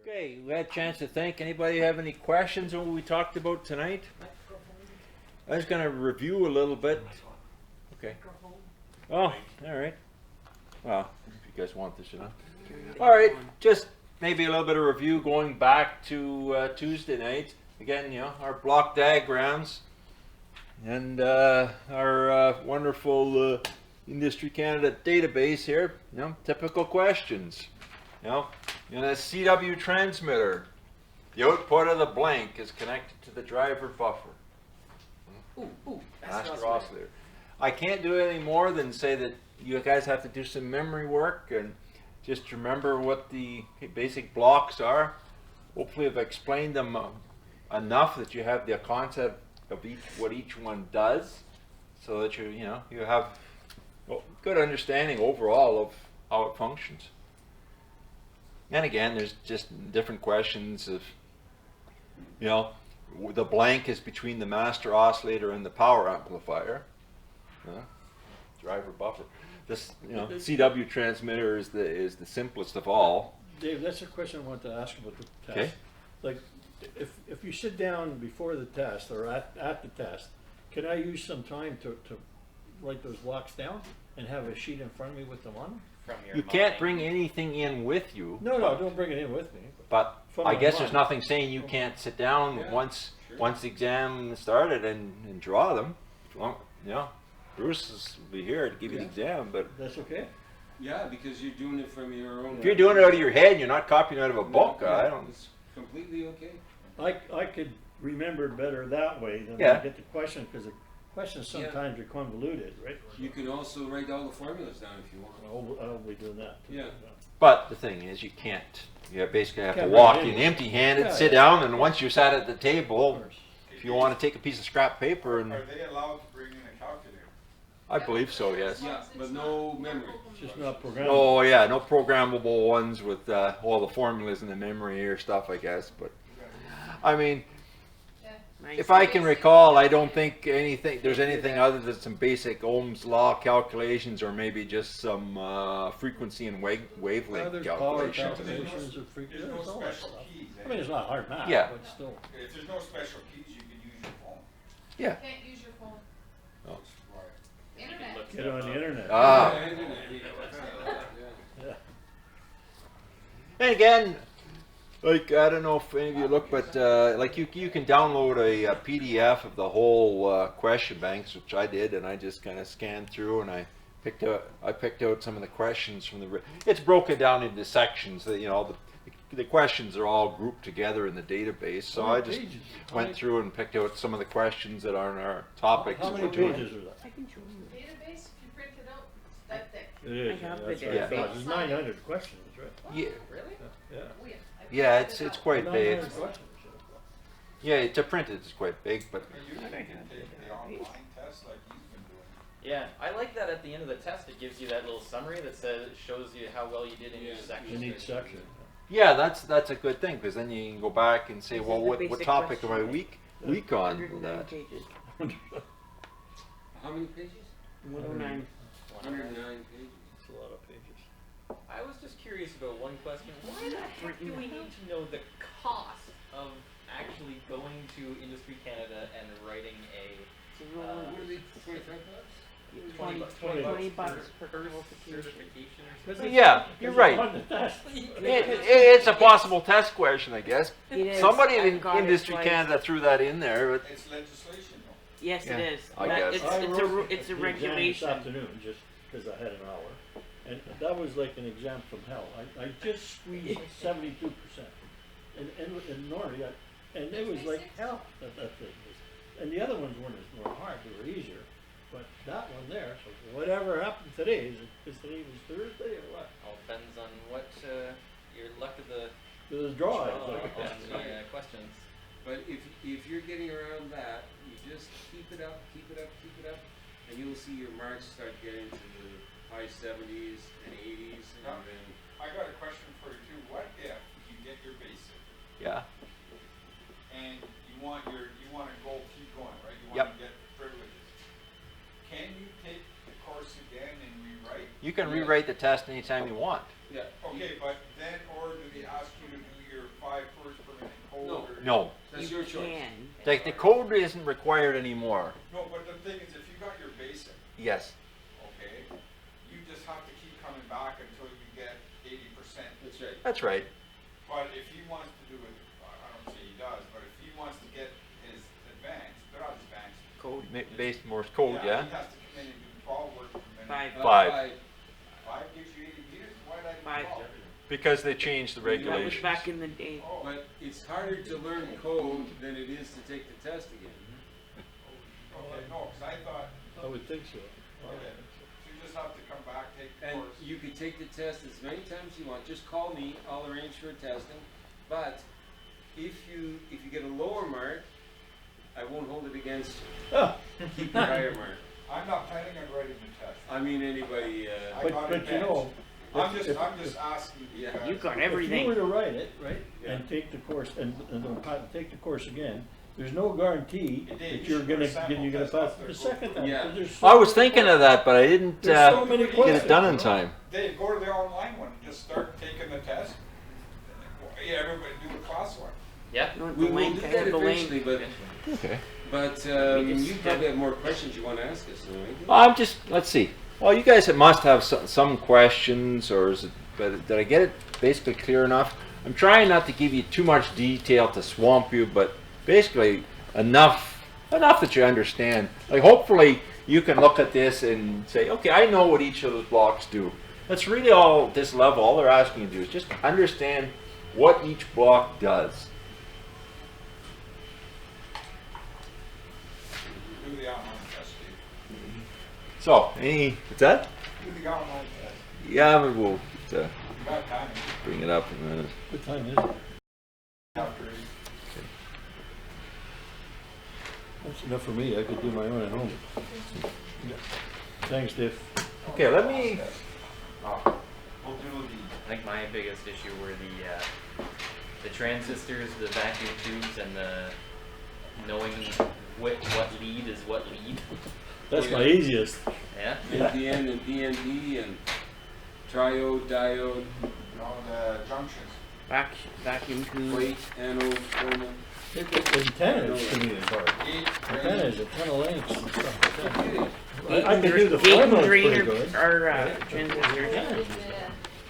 Okay, we had a chance to think. Anybody have any questions on what we talked about tonight? I was going to review a little bit. Okay. Oh, all right. Well, if you guys want this, you know. All right, just maybe a little bit of review going back to Tuesday night. Again, you know, our block diagrams and our wonderful Industry Canada database here. You know, typical questions. You know, in a CW transmitter, the output of the blank is connected to the driver buffer. Master oscillator. I can't do any more than say that you guys have to do some memory work and just remember what the basic blocks are. Hopefully I've explained them enough that you have the concept of what each one does, so that you have a good understanding overall of how it functions. And again, there's just different questions of, you know, the blank is between the master oscillator and the power amplifier. Driver buffer. This, you know, CW transmitter is the simplest of all. Dave, that's a question I want to ask about the test. Okay. Like, if you sit down before the test or at the test, can I use some time to write those blocks down and have a sheet in front of me with them on? You can't bring anything in with you. No, don't bring it in with me. But From I my guess mind. there's nothing saying you can't sit down once the exam started and draw them. Well, you know, Bruce will be here to give you the exam, but That's okay. Yeah, because you're doing it from your own. if you're doing it out of your head, you're not copying out of a book. I don't. It's completely okay. I could remember it better that way than Yeah. get the question, because the questions sometimes are convoluted, right? You can also write all the formulas down if you want. I'll be doing that too. Yeah. But the thing is, you can't. You basically have to Can't walk bring it in in. empty-handed, Yeah, sit yeah. down, and once you're sat at the Of table, course. if you want to take a piece of scrap paper, and Are they allowed to bring in a calculator? I believe so, yes. Yeah, but no memory. It's just not programmable. Oh yeah, no programmable ones with all the formulas in the memory or stuff, I guess. But I mean, if I can recall, I don't think there's anything other than some basic Ohm's law calculations, or maybe just some frequency and wavelength There's power calculations. calculations of frequency, There's no there's all that special stuff. keys. I mean, it's not hard math, Yeah. but still. If there's no special keys, you can use your phone. Yeah. Can't use your phone. Oh. Internet. Get on the internet. Ah. Yeah, internet, yeah. Yeah. And again, like, I don't know if any of you look, but like you can download a PDF of the whole question banks, which I did, and I just kind of scanned through and I picked out some of the questions from the. It's broken down into sections. That, you know, the questions are all grouped together in the database. So I just went through and picked out some of the questions that are on our topics. How many we're doing. pages are that? Database, if you print it out, it's that thick. It is, I have that's the what I database. thought. There's 900 questions, right? Yeah, Really? Yeah. Oh, yeah. I yeah, printed it's it out. quite big. 900 questions. Yeah, to print it's quite big, but You can take the online test like you've been doing. Yeah, I like that at the end of the test it gives you that little summary that shows you how well you did in each section. In each section. yeah, that's a good thing, because then you can go back and say, This well, is the what basic topic am I question. weak on 109 that? pages. How many pages? 109. 109 pages. It's a lot of pages. I was just curious about one question. Why the heck do we need to know the cost of actually going to Industry Canada and writing a What are they, 25 bucks? 20 20 bucks per per qualification. certification or Because something? Yeah, you're right. On the test. It's a possible test question, I guess. It is. Somebody I've in got it Industry twice. Canada threw that in there. But It's legislation though. Yes, Yeah, it is. I That- guess. I wrote It's a the exam regulation. This afternoon, just because I had an hour, and that was like an exam from hell. I just squeezed 72%, and normally, and it was like hell that thing was. And the other ones weren't hard; they were easier. But that one there, so whatever happened today, is it because today was Thursday or what? All depends on what your luck of the It was draw. draw It's like- on the questions. But if you're getting around that, you just keep it up, and you'll see your marks start getting to the high 70s and 80s, and then I got a question for you too. What if you get your basic yeah, and you want to keep going, right? You Yep. want to get privileges. Can you take the course again and rewrite? you can Yeah. rewrite the test anytime you want. yeah. Okay, but then, or do they ask No, That's your choice. the code isn't required anymore. No, but the thing is, if you got your basic, Yes, okay, you just have to keep coming back until you get 80%. That's right. that's right. But if he wants to do it, I don't say he does, but if he wants to get his advanced, they're not advanced. Code, based Morse code, yeah? He has to come in and do 12 words per minute. Five. Five. 5 gives you 80 meters, why did I do Five. 12? Because they changed the That was regulations. back in the day. Oh, But it's harder to learn code than it is to take the test again. okay, no, because I thought, I would think so. okay, so you just have to come back, take the And course. you can take the test as many times as you want, just call me, I'll arrange for a testing. But if you get a lower mark, I won't hold it against you. Keep your higher mark. I'm not planning on writing the test. I mean, anybody, I But, got but you know, I'm if- just asking. Yeah. because- You got if you everything. were to write it, right, Yeah. and take the course, and take the course again, there's no guarantee It did. that You you're should gonna, put a sample you're gonna test pass out there the for- second time. Yeah. 'cause there's so I was many thinking of that, but I didn't There's so many get it questions, done in you know? time. They go to the online one, just start taking the test. Yeah, everybody do the class one. Yeah. You want we the will link? do I that have the eventually, link. Okay. but We just you probably have more questions you want to ask us, right? I'm just, let's see. Well, you guys must have some questions, or is it, but did I get it basically clear enough? I'm trying not to give you too much detail to swamp you, but basically enough that you understand. Like, hopefully you can look at this and say, okay, I know what each of those blocks do. That's really all this level, all they're asking you to do is just understand what each block does. Do the online test, Steve. So, what's that? Do the online test. Yeah, but we'll You got time. bring it up in a minute. What time is it? After That's enough for me, I could do my own at home. Yeah. Thanks, Dave. Okay, let me. we'll do I think my biggest issue were the transistors, the vacuum tubes, and the knowing what lead is what lead. That's my easiest. Yeah. NPN and PNP and triode, diode, the junctions. Vacuum tube. plate, anode, thermal. Antennas to me is hard. Gate, Antennas, a ton of lengths and stuff like that. Okay. I can do the Gate and formulas drain pretty good. are transistors. Yeah.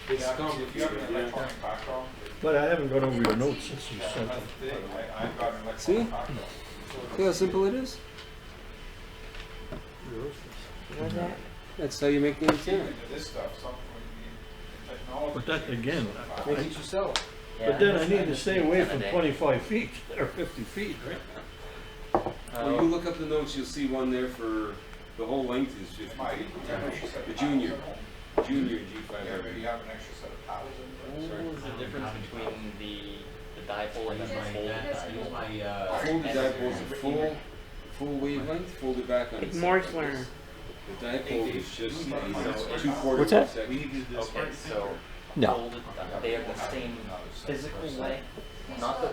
It's If you have complicated, an yeah. electronic background, But I haven't gone over your notes since you that's sent the them. thing, I've got an See? electronic background. See how simple it is? What's that? That's how you make the antenna. Into this stuff, something the technology. But that, again, Make it yourself. but then I need to stay away from 25 feet or 50 feet, right? When you look up the notes, you'll see one there for the whole length is 50 My, feet. you have an extra set of The junior. paddles at home. Junior You G500. have an extra set of paddles in there. What was the difference between the dipole and the folded dipole? Folded dipole is a full wavelength, folded back on It's its Morse side. learner. The dipole is just a 2/4 What's that? second. Okay, so No. folded, they have the same physical length, not the